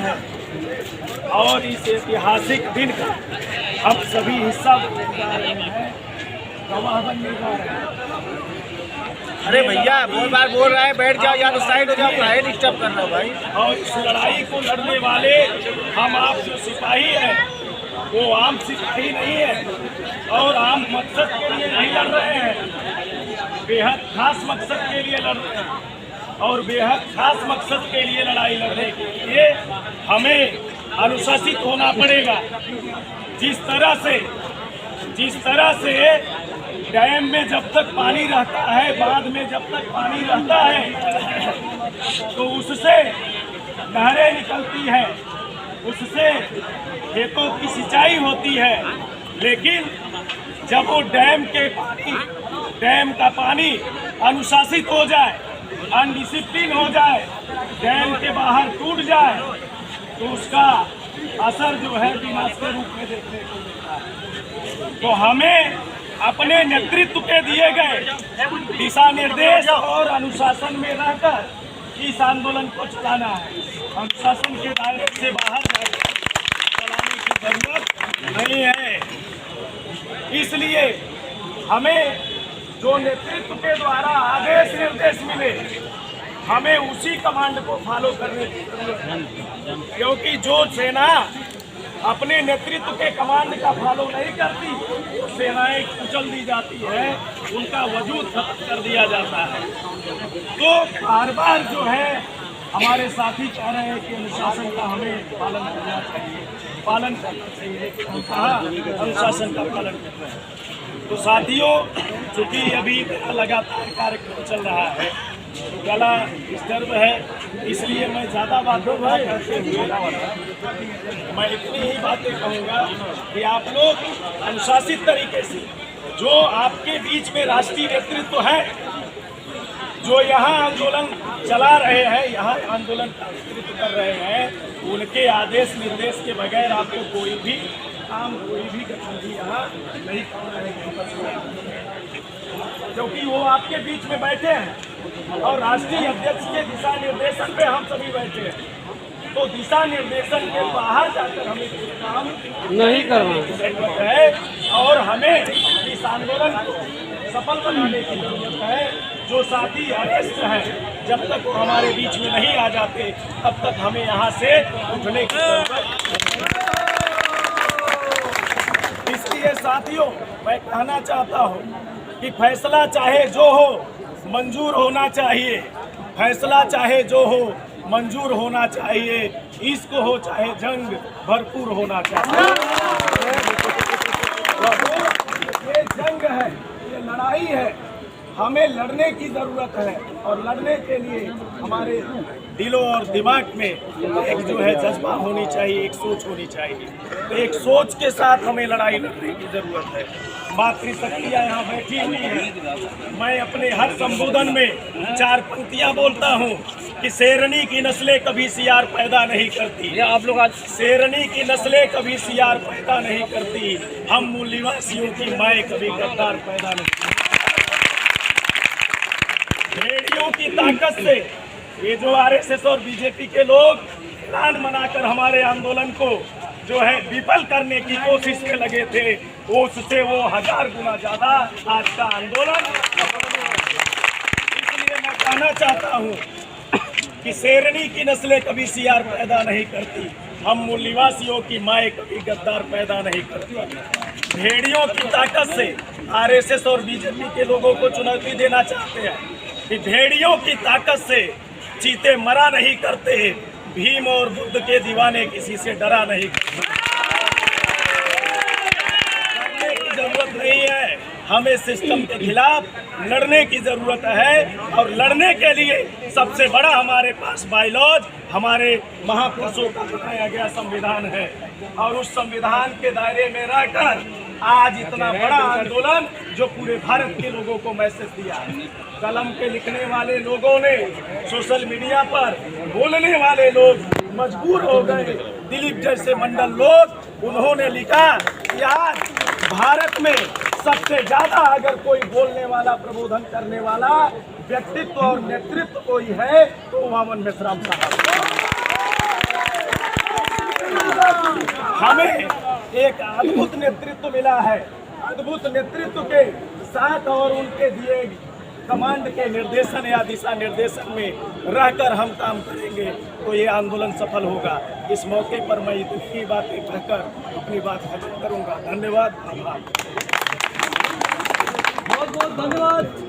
है और इस ऐतिहासिक दिन का हम सभी हिस्सा बनने जा रहे हैं, गवाह बनने जा रहे हैं। अरे भैया बार बोल रहा है, बैठ जाओ या तो साइड हो जाओ, काहे डिस्टर्ब कर रहे हो भाई। और इस लड़ाई को लड़ने वाले हम आप जो सिपाही हैं वो आम सिपाही नहीं है और आम मकसद के लिए नहीं लड़ रहे हैं, बेहद खास मकसद के लिए लड़ रहे हैं और बेहद खास मकसद के लिए लड़ाई लड़ने के लिए हमें अनुशासित होना पड़ेगा। जिस तरह से डैम में जब तक पानी रहता है, बांध में जब तक पानी रहता है तो उससे नहरें निकलती हैं, उससे खेतों की सिंचाई होती है। लेकिन जब वो डैम का पानी अनुशासित हो जाए, अनडिसिप्लिन हो जाए, डैम के बाहर टूट जाए तो उसका असर जो है विनाश के रूप में देखने को मिलता है। तो हमें अपने नेतृत्व के दिए गए दिशा निर्देश और अनुशासन में रहकर इस आंदोलन को चलाना है। अनुशासन के दायरे से बाहर चलाने की जरूरत नहीं है। इसलिए हमें जो नेतृत्व के द्वारा आदेश निर्देश मिले, हमें उसी कमांड को फॉलो करने की जरूरत है, क्योंकि जो सेना अपने नेतृत्व के कमांड का फॉलो नहीं करती, सेनाएं कुचल दी जाती है, उनका वजूद खत्म कर दिया जाता है। तो बार बार जो है हमारे साथी कह रहे हैं कि अनुशासन का हमें पालन करना चाहिए, पालन करना चाहिए। हम कहाँ अनुशासन का पालन कर रहे हैं। तो साथियों, चूंकि अभी लगातार कार्यक्रम चल रहा है, गला डिस्टर्ब है, इसलिए मैं ज़्यादा बातों करते हुए मैं इतनी ही बातें कहूँगा कि आप लोग अनुशासित तरीके से, जो आपके बीच में राष्ट्रीय नेतृत्व है, जो यहाँ आंदोलन चला रहे हैं, यहाँ आंदोलन का नेतृत्व कर रहे हैं, उनके आदेश निर्देश के बगैर आपको कोई भी काम, कोई भी गतिविधि यहाँ नहीं कर रहे हैं, क्योंकि वो आपके बीच में बैठे हैं और राष्ट्रीय अध्यक्ष के दिशा निर्देशन पे हम सभी बैठे हैं। तो दिशा निर्देशन के बाहर जाकर हमें काम नहीं करना की जरूरत है और हमें इस आंदोलन को सफल बनाने की जरूरत है। जो साथी अरेस्ट हैं, जब तक वो हमारे बीच में नहीं आ जाते, तब तक हमें यहाँ से उठने की जरूरत। इसलिए साथियों, मैं कहना चाहता हूँ कि फैसला चाहे जो हो मंजूर होना चाहिए, फैसला चाहे जो हो मंजूर होना चाहिए, इश्क हो चाहे जंग भरपूर होना चाहिए। ये जंग है, ये लड़ाई है, हमें लड़ने की जरूरत है और लड़ने के लिए हमारे दिलों और दिमाग में एक जो है जज्बा होनी चाहिए, एक सोच होनी चाहिए। तो एक सोच के साथ हमें लड़ाई लड़ने की जरूरत है। मातृशक्तियाँ यहाँ बैठी हुई हैं। मैं अपने हर संबोधन में 4 पंक्तियाँ बोलता हूँ कि शेरनी की नस्लें कभी सियार पैदा नहीं करती। आप लोग आज शेरनी की नस्लें कभी सियार पैदा नहीं करती, हम मूल निवासियों की माएँ कभी गद्दार पैदा नहीं करती। भेड़ियों की ताकत से ये जो आरएसएस और बीजेपी के लोग ऐलान मनाकर हमारे आंदोलन को जो है विफल करने की कोशिश में लगे थे, उससे वो 1000 गुना ज्यादा आज का आंदोलन। इसलिए मैं कहना चाहता हूँ कि शेरनी की नस्लें कभी सियार पैदा नहीं करती, हम मूल निवासियों की माएँ कभी गद्दार पैदा नहीं करती। भेड़ियों की ताकत से आरएसएस और बीजेपी के लोगों को चुनौती देना चाहते हैं कि भेड़ियों की ताकत से चीते मरा नहीं करते, भीम और बुद्ध के दीवाने किसी से डरा नहीं करते। लड़ने की जरूरत नहीं है, हमें सिस्टम के खिलाफ लड़ने की जरूरत है और लड़ने के लिए सबसे बड़ा हमारे पास बायलॉज, हमारे महापुरुषों का बनाया गया संविधान है और उस संविधान के दायरे में रहकर आज इतना बड़ा आंदोलन जो पूरे भारत के लोगों को मैसेज दिया है। कलम पे लिखने वाले लोगों ने, सोशल मीडिया पर बोलने वाले लोग मजबूर हो गए। दिलीप जैसे मंडल लोग, उन्होंने लिखा कि आज भारत में सबसे ज्यादा अगर कोई बोलने वाला, प्रबोधन करने वाला व्यक्तित्व और नेतृत्व कोई है तो वामन मेश्राम साहब। एक अद्भुत नेतृत्व मिला है। अद्भुत नेतृत्व के साथ और उनके दिए कमांड के निर्देशन या दिशा निर्देशन में रहकर हम काम करेंगे तो ये आंदोलन सफल होगा। इस मौके पर मैं इतनी बातें कहकर अपनी बात खत्म करूंगा। धन्यवाद। बहुत बहुत धन्यवाद।